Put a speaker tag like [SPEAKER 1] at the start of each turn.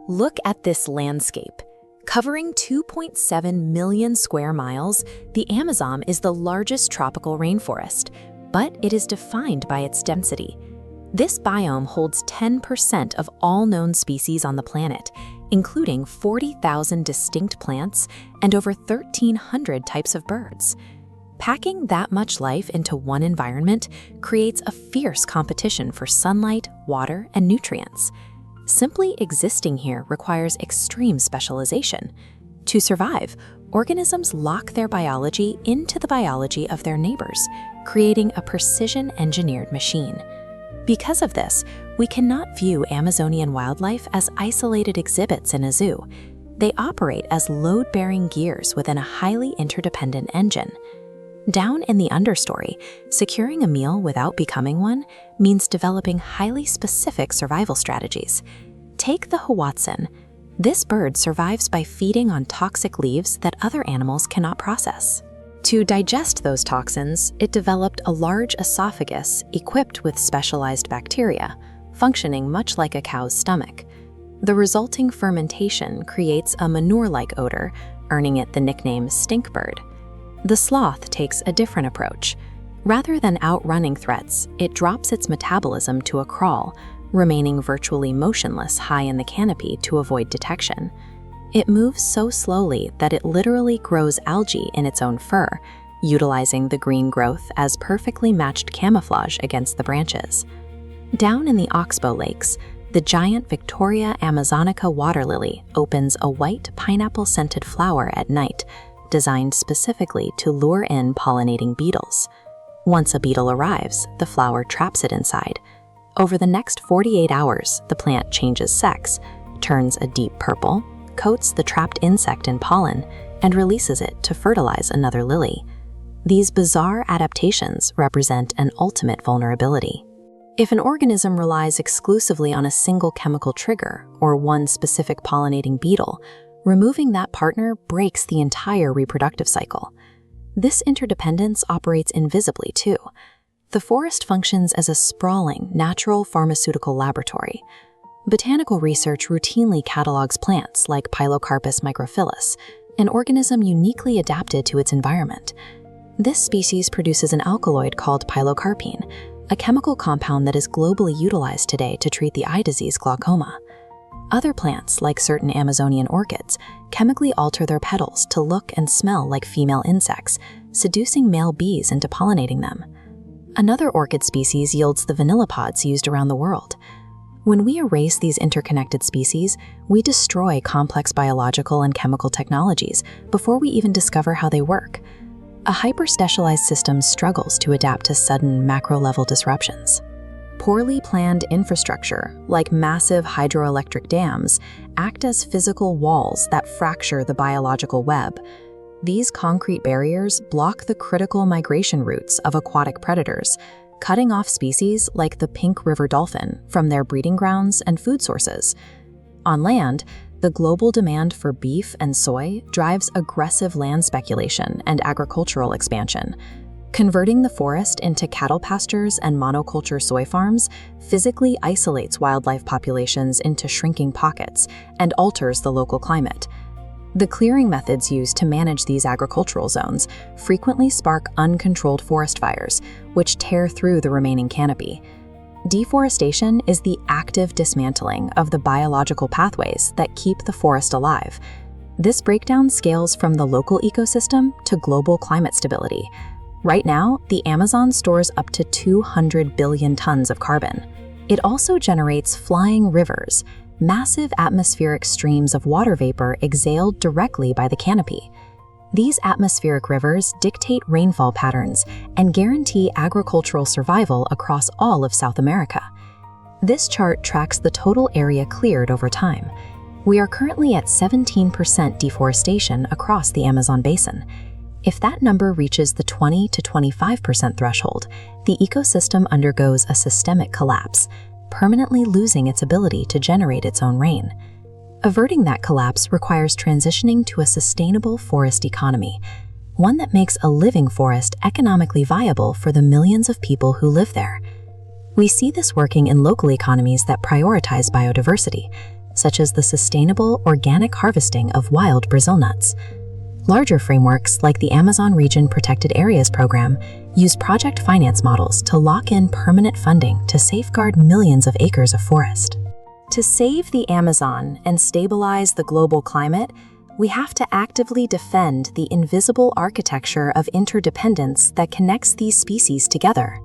[SPEAKER 1] Look at this landscape. Covering 2.7 million square miles, the Amazon is the largest tropical rainforest, but it is defined by its density. This biome holds 10% of all known species on the planet, including 40,000 distinct plants and over 1,300 types of birds. Packing that much life into one environment creates a fierce competition for sunlight, water, and nutrients. Simply existing here requires extreme specialization. To survive, organisms lock their biology into the biology of their neighbors, creating a precision-engineered machine. Because of this, we cannot view Amazonian wildlife as isolated exhibits in a zoo. They operate as load-bearing gears within a highly interdependent engine. Down in the understory, securing a meal without becoming one means developing highly specific survival strategies. Take the Hawatsun. This bird survives by feeding on toxic leaves that other animals cannot process. To digest those toxins, it developed a large esophagus equipped with specialized bacteria, functioning much like a cow's stomach. The resulting fermentation creates a manure-like odor, earning it the nickname stink bird. The sloth takes a different approach. Rather than outrunning threats, it drops its metabolism to a crawl, remaining virtually motionless high in the canopy to avoid detection. It moves so slowly that it literally grows algae in its own fur, utilizing the green growth as perfectly matched camouflage against the branches. Down in the Oxbow Lakes, the giant Victoria amazonica water lily opens a white pineapple-scented flower at night, designed specifically to lure in pollinating beetles. Once a beetle arrives, the flower traps it inside. Over the next 48 hours, the plant changes sex, turns a deep purple, coats the trapped insect in pollen, and releases it to fertilize another lily. These bizarre adaptations represent an ultimate vulnerability. If an organism relies exclusively on a single chemical trigger or one specific pollinating beetle, removing that partner breaks the entire reproductive cycle. This interdependence operates invisibly, too. The forest functions as a sprawling, natural pharmaceutical laboratory. Botanical research routinely catalogs plants like Pilocarpus microphyllus, an organism uniquely adapted to its environment. This species produces an alkaloid called pilocarpine, a chemical compound that is globally utilized today to treat the eye disease glaucoma. Other plants, like certain Amazonian orchids, chemically alter their petals to look and smell like female insects, seducing male bees into pollinating them. Another orchid species yields the vanilla pods used around the world. When we erase these interconnected species, we destroy complex biological and chemical technologies before we even discover how they work. A hyper-specialized system struggles to adapt to sudden macro-level disruptions. Poorly planned infrastructure, like massive hydroelectric dams, act as physical walls that fracture the biological web. These concrete barriers block the critical migration routes of aquatic predators, cutting off species like the pink river dolphin from their breeding grounds and food sources. On land, the global demand for beef and soy drives aggressive land speculation and agricultural expansion. Converting the forest into cattle pastures and monoculture soy farms physically isolates wildlife populations into shrinking pockets and alters the local climate. The clearing methods used to manage these agricultural zones frequently spark uncontrolled forest fires, which tear through the remaining canopy. Deforestation is the active dismantling of the biological pathways that keep the forest alive. This breakdown scales from the local ecosystem to global climate stability. Right now, the Amazon stores up to 200 billion tons of carbon. It also generates flying rivers, massive atmospheric streams of water vapor exhaled directly by the canopy. These atmospheric rivers dictate rainfall patterns and guarantee agricultural survival across all of South America. This chart tracks the total area cleared over time. We are currently at 17% deforestation across the Amazon basin. If that number reaches the 20 to 25% threshold, the ecosystem undergoes a systemic collapse, permanently losing its ability to generate its own rain. Averting that collapse requires transitioning to a sustainable forest economy, one that makes a living forest economically viable for the millions of people who live there. We see this working in local economies that prioritize biodiversity, such as the sustainable organic harvesting of wild Brazil nuts. Larger frameworks like the Amazon Region Protected Areas Program use project finance models to lock in permanent funding to safeguard millions of acres of forest. To save the Amazon and stabilize the global climate, we have to actively defend the invisible architecture of interdependence that connects these species together.